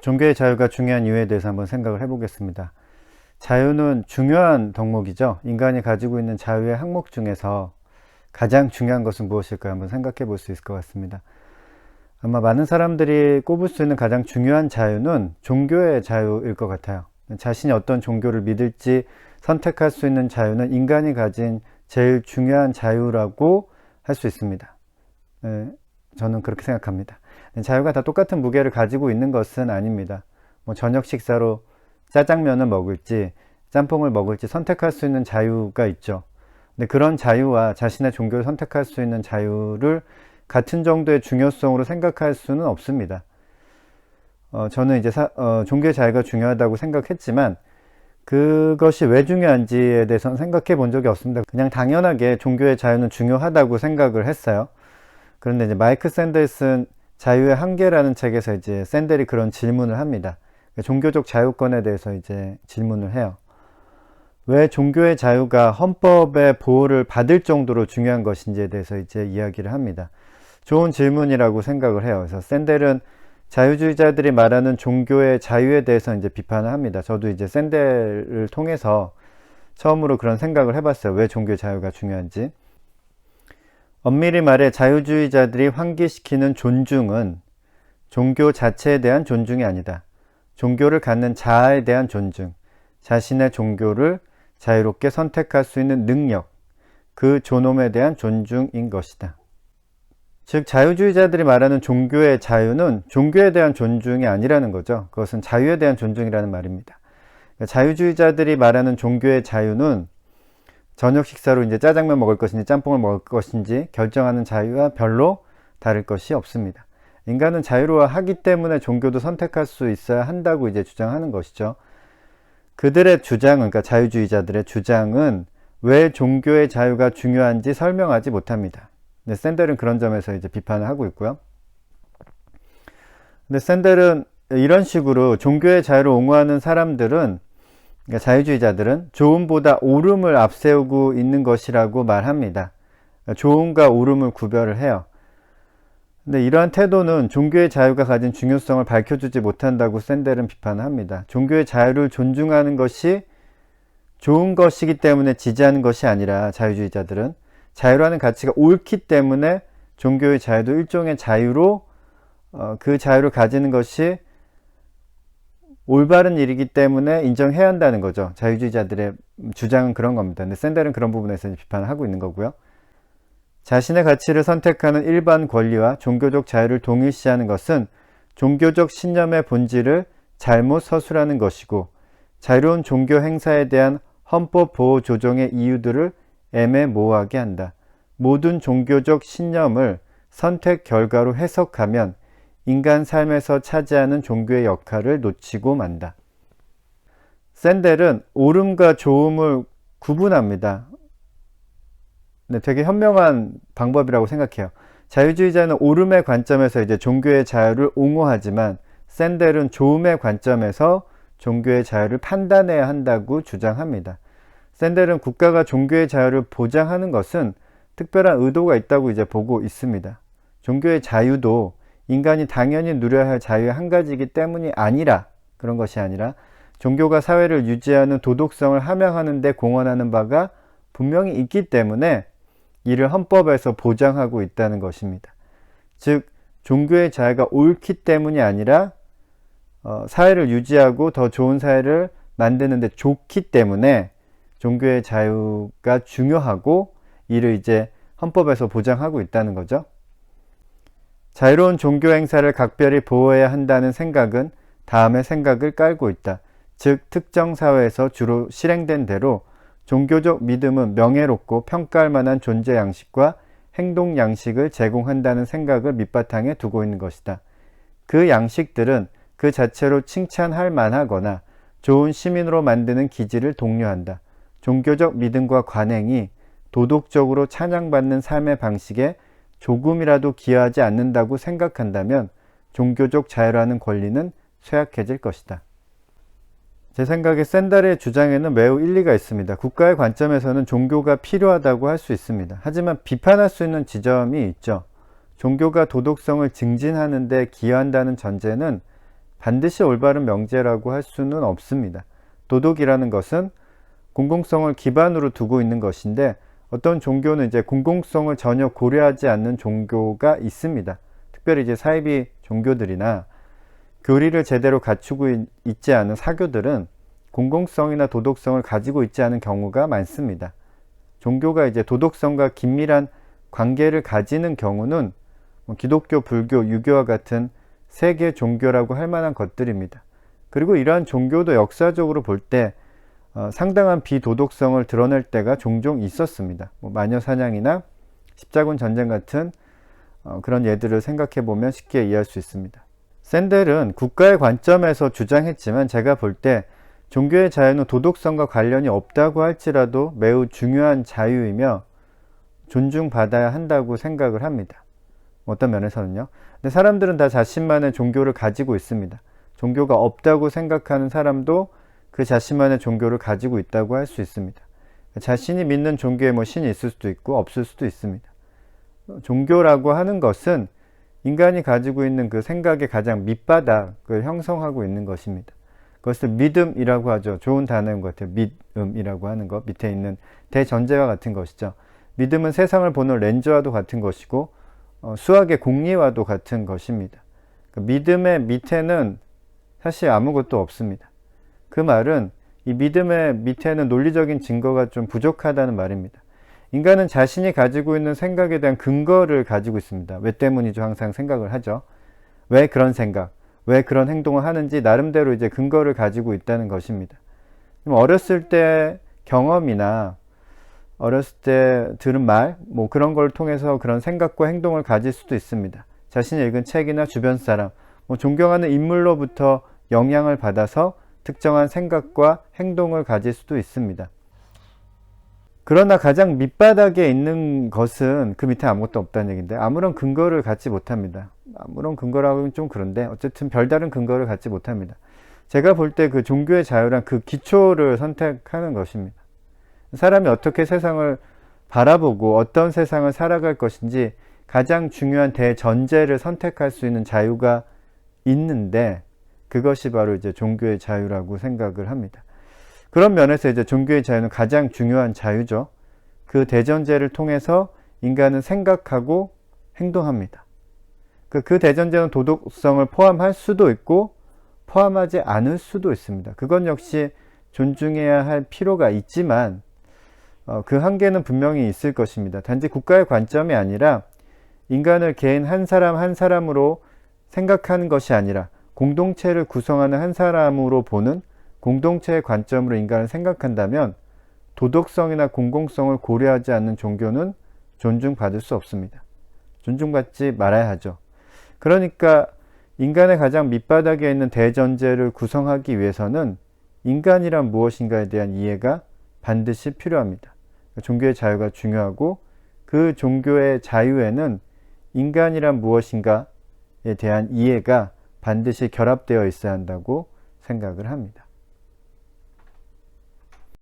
종교의 자유가 중요한 이유에 대해서 한번 생각을 해보겠습니다. 자유는 중요한 덕목이죠. 인간이 가지고 있는 자유의 항목 중에서 가장 중요한 것은 무엇일까 한번 생각해 볼 수 있을 것 같습니다. 아마 많은 사람들이 꼽을 수 있는 가장 중요한 자유는 종교의 자유일 것 같아요. 자신이 어떤 종교를 믿을지 선택할 수 있는 자유는 인간이 가진 제일 중요한 자유라고 할 수 있습니다. 저는 그렇게 생각합니다. 자유가 다 똑같은 무게를 가지고 있는 것은 아닙니다. 저녁 식사로 짜장면을 먹을지 짬뽕을 먹을지 선택할 수 있는 자유가 있죠. 근데 그런 자유와 자신의 종교를 선택할 수 있는 자유를 같은 정도의 중요성으로 생각할 수는 없습니다. 저는 이제 종교의 자유가 중요하다고 생각했지만 그것이 왜 중요한지에 대해서는 생각해 본 적이 없습니다. 그냥 당연하게 종교의 자유는 중요하다고 생각을 했어요. 그런데 이제 마이크 샌델슨 자유의 한계라는 책에서 이제 샌델이 그런 질문을 합니다. 종교적 자유권에 대해서 이제 질문을 해요. 왜 종교의 자유가 헌법의 보호를 받을 정도로 중요한 것인지에 대해서 이제 이야기를 합니다. 좋은 질문이라고 생각을 해요. 그래서 샌델은 자유주의자들이 말하는 종교의 자유에 대해서 이제 비판을 합니다. 저도 이제 샌델을 통해서 처음으로 그런 생각을 해봤어요. 왜 종교의 자유가 중요한지. 엄밀히 말해 자유주의자들이 환기시키는 존중은 종교 자체에 대한 존중이 아니다. 종교를 갖는 자아에 대한 존중, 자신의 종교를 자유롭게 선택할 수 있는 능력, 그 존엄에 대한 존중인 것이다. 즉 자유주의자들이 말하는 종교의 자유는 종교에 대한 존중이 아니라는 거죠. 그것은 자유에 대한 존중이라는 말입니다. 자유주의자들이 말하는 종교의 자유는 저녁 식사로 이제 짜장면 먹을 것인지 짬뽕을 먹을 것인지 결정하는 자유와 별로 다를 것이 없습니다. 인간은 자유로워하기 때문에 종교도 선택할 수 있어야 한다고 이제 주장하는 것이죠. 그들의 주장은, 그러니까 자유주의자들의 주장은 왜 종교의 자유가 중요한지 설명하지 못합니다. 근데 샌델은 그런 점에서 이제 비판을 하고 있고요. 근데 샌델은 이런 식으로 종교의 자유를 옹호하는 사람들은, 그러니까 자유주의자들은 좋음보다 옳음을 앞세우고 있는 것이라고 말합니다. 좋음과 옳음을 구별을 해요. 근데 이러한 태도는 종교의 자유가 가진 중요성을 밝혀주지 못한다고 샌델은 비판을 합니다. 종교의 자유를 존중하는 것이 좋은 것이기 때문에 지지하는 것이 아니라 자유주의자들은 자유라는 가치가 옳기 때문에 종교의 자유도 일종의 자유로 그 자유를 가지는 것이 올바른 일이기 때문에 인정해야 한다는 거죠. 자유주의자들의 주장은 그런 겁니다. 근데 샌델은 그런 부분에서 비판을 하고 있는 거고요. 자신의 가치를 선택하는 일반 권리와 종교적 자유를 동일시하는 것은 종교적 신념의 본질을 잘못 서술하는 것이고 자유로운 종교 행사에 대한 헌법 보호 조정의 이유들을 애매모호하게 한다. 모든 종교적 신념을 선택 결과로 해석하면 인간 삶에서 차지하는 종교의 역할을 놓치고 만다. 샌델은 옳음과 좋음을 구분합니다. 네, 되게 현명한 방법이라고 생각해요. 자유주의자는 옳음의 관점에서 이제 종교의 자유를 옹호하지만 샌델은 좋음의 관점에서 종교의 자유를 판단해야 한다고 주장합니다. 샌델은 국가가 종교의 자유를 보장하는 것은 특별한 의도가 있다고 이제 보고 있습니다. 종교의 자유도 인간이 당연히 누려야 할 자유의 한 가지이기 때문이 아니라, 그런 것이 아니라 종교가 사회를 유지하는 도덕성을 함양하는 데 공헌하는 바가 분명히 있기 때문에 이를 헌법에서 보장하고 있다는 것입니다. 즉 종교의 자유가 옳기 때문이 아니라 사회를 유지하고 더 좋은 사회를 만드는 데 좋기 때문에 종교의 자유가 중요하고 이를 이제 헌법에서 보장하고 있다는 거죠. 자유로운 종교 행사를 각별히 보호해야 한다는 생각은 다음의 생각을 깔고 있다. 즉 특정 사회에서 주로 실행된 대로 종교적 믿음은 명예롭고 평가할 만한 존재 양식과 행동 양식을 제공한다는 생각을 밑바탕에 두고 있는 것이다. 그 양식들은 그 자체로 칭찬할 만하거나 좋은 시민으로 만드는 기질을 독려한다. 종교적 믿음과 관행이 도덕적으로 찬양받는 삶의 방식에 조금이라도 기여하지 않는다고 생각한다면 종교적 자유라는 권리는 쇠약해질 것이다. 제 생각에 샌델의 주장에는 매우 일리가 있습니다. 국가의 관점에서는 종교가 필요하다고 할 수 있습니다. 하지만 비판할 수 있는 지점이 있죠. 종교가 도덕성을 증진하는 데 기여한다는 전제는 반드시 올바른 명제라고 할 수는 없습니다. 도덕이라는 것은 공공성을 기반으로 두고 있는 것인데 어떤 종교는 이제 공공성을 전혀 고려하지 않는 종교가 있습니다. 특별히 이제 사이비 종교들이나 교리를 제대로 갖추고 있지 않은 사교들은 공공성이나 도덕성을 가지고 있지 않은 경우가 많습니다. 종교가 이제 도덕성과 긴밀한 관계를 가지는 경우는 기독교, 불교, 유교와 같은 세계 종교라고 할 만한 것들입니다. 그리고 이러한 종교도 역사적으로 볼 때 상당한 비도덕성을 드러낼 때가 종종 있었습니다. 마녀사냥이나 십자군 전쟁 같은 그런 예들을 생각해 보면 쉽게 이해할 수 있습니다. 샌델은 국가의 관점에서 주장했지만 제가 볼 때 종교의 자유는 도덕성과 관련이 없다고 할지라도 매우 중요한 자유이며 존중받아야 한다고 생각을 합니다. 어떤 면에서는요. 근데 사람들은 다 자신만의 종교를 가지고 있습니다. 종교가 없다고 생각하는 사람도 그 자신만의 종교를 가지고 있다고 할 수 있습니다. 자신이 믿는 종교에 신이 있을 수도 있고 없을 수도 있습니다. 종교라고 하는 것은 인간이 가지고 있는 그 생각의 가장 밑바닥을 형성하고 있는 것입니다. 그것을 믿음이라고 하죠. 좋은 단어인 것 같아요. 믿음이라고 하는 것, 밑에 있는 대전제와 같은 것이죠. 믿음은 세상을 보는 렌즈와도 같은 것이고 수학의 공리와도 같은 것입니다. 믿음의 밑에는 사실 아무것도 없습니다. 그 말은 이 믿음의 밑에는 논리적인 증거가 좀 부족하다는 말입니다. 인간은 자신이 가지고 있는 생각에 대한 근거를 가지고 있습니다. 왜 때문이죠? 항상 생각을 하죠. 왜 그런 생각, 왜 그런 행동을 하는지 나름대로 이제 근거를 가지고 있다는 것입니다. 어렸을 때 경험이나 어렸을 때 들은 말, 그런 걸 통해서 그런 생각과 행동을 가질 수도 있습니다. 자신이 읽은 책이나 주변 사람, 존경하는 인물로부터 영향을 받아서 특정한 생각과 행동을 가질 수도 있습니다. 그러나 가장 밑바닥에 있는 것은 그 밑에 아무것도 없다는 얘기인데 아무런 근거를 갖지 못합니다. 아무런 근거라고 하면 좀 그런데 어쨌든 별다른 근거를 갖지 못합니다. 제가 볼 때 그 종교의 자유란 그 기초를 선택하는 것입니다. 사람이 어떻게 세상을 바라보고 어떤 세상을 살아갈 것인지 가장 중요한 대전제를 선택할 수 있는 자유가 있는데 그것이 바로 이제 종교의 자유라고 생각을 합니다. 그런 면에서 이제 종교의 자유는 가장 중요한 자유죠. 그 대전제를 통해서 인간은 생각하고 행동합니다. 그 대전제는 도덕성을 포함할 수도 있고 포함하지 않을 수도 있습니다. 그건 역시 존중해야 할 필요가 있지만 그 한계는 분명히 있을 것입니다. 단지 국가의 관점이 아니라 인간을 개인 한 사람 한 사람으로 생각하는 것이 아니라 공동체를 구성하는 한 사람으로 보는 공동체의 관점으로 인간을 생각한다면 도덕성이나 공공성을 고려하지 않는 종교는 존중받을 수 없습니다. 존중받지 말아야 하죠. 그러니까 인간의 가장 밑바닥에 있는 대전제를 구성하기 위해서는 인간이란 무엇인가에 대한 이해가 반드시 필요합니다. 종교의 자유가 중요하고 그 종교의 자유에는 인간이란 무엇인가에 대한 이해가 반드시 결합되어 있어야 한다고 생각을 합니다.